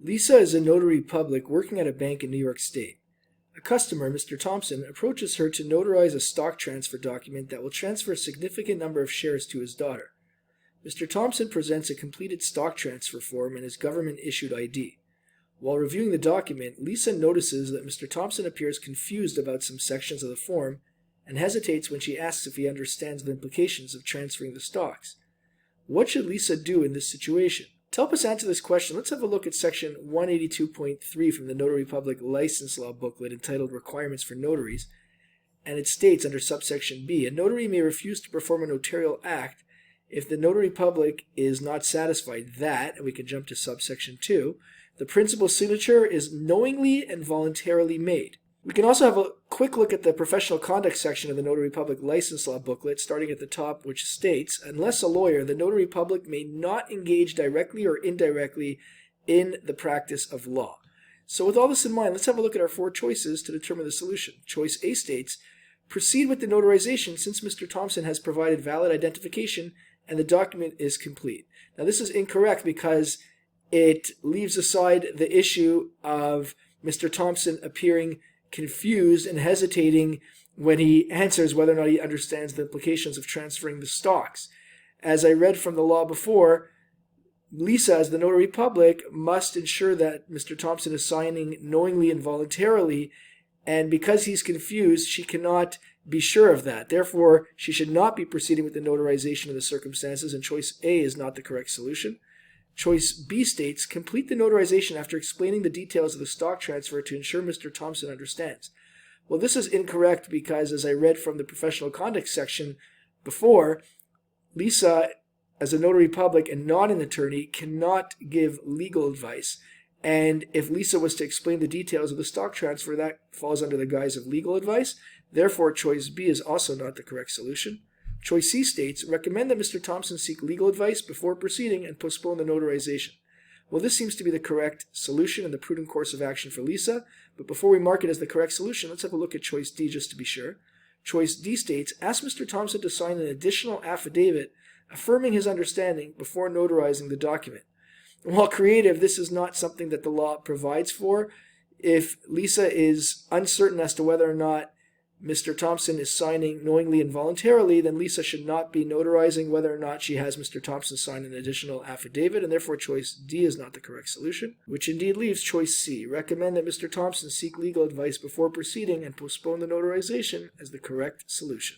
Lisa is a notary public working at a bank in New York State. A customer, Mr. Thompson, approaches her to notarize a stock transfer document that will transfer a significant number of shares to his daughter. Mr. Thompson presents a completed stock transfer form and his government-issued ID. While reviewing the document, Lisa notices that Mr. Thompson appears confused about some sections of the form and hesitates when she asks if he understands the implications of transferring the stocks. What should Lisa do in this situation? To help us answer this question, let's have a look at section 182.3 from the Notary Public License Law booklet entitled Requirements for Notaries, and it states under subsection B, a notary may refuse to perform a notarial act if the notary public is not satisfied that, and we can jump to subsection 2, the principal's signature is knowingly and voluntarily made. We can also have a quick look at the professional conduct section of the Notary Public License Law booklet, starting at the top, which states, unless a lawyer, the notary public may not engage directly or indirectly in the practice of law. So with all this in mind, let's have a look at our four choices to determine the solution. Choice A states, proceed with the notarization since Mr. Thompson has provided valid identification and the document is complete. Now this is incorrect because it leaves aside the issue of Mr. Thompson appearing confused and hesitating when he answers whether or not he understands the implications of transferring the stocks. As I read from the law before, Lisa, as the notary public, must ensure that Mr. Thompson is signing knowingly and voluntarily, and because he's confused, she cannot be sure of that. Therefore, she should not be proceeding with the notarization of the circumstances, and choice A is not the correct solution. Choice B states, complete the notarization after explaining the details of the stock transfer to ensure Mr. Thompson understands. Well, this is incorrect because, as I read from the professional conduct section before, Lisa, as a notary public and not an attorney, cannot give legal advice. And if Lisa was to explain the details of the stock transfer, that falls under the guise of legal advice. Therefore, choice B is also not the correct solution. Choice C states, recommend that Mr. Thompson seek legal advice before proceeding and postpone the notarization. Well, this seems to be the correct solution and the prudent course of action for Lisa, but before we mark it as the correct solution, let's have a look at choice D just to be sure. Choice D states, ask Mr. Thompson to sign an additional affidavit affirming his understanding before notarizing the document. While creative, this is not something that the law provides for. If Lisa is uncertain as to whether or not Mr. Thompson is signing knowingly and voluntarily, then Lisa should not be notarizing whether or not she has Mr. Thompson sign an additional affidavit, and therefore choice D is not the correct solution, which indeed leaves choice C, recommend that Mr. Thompson seek legal advice before proceeding and postpone the notarization, as the correct solution.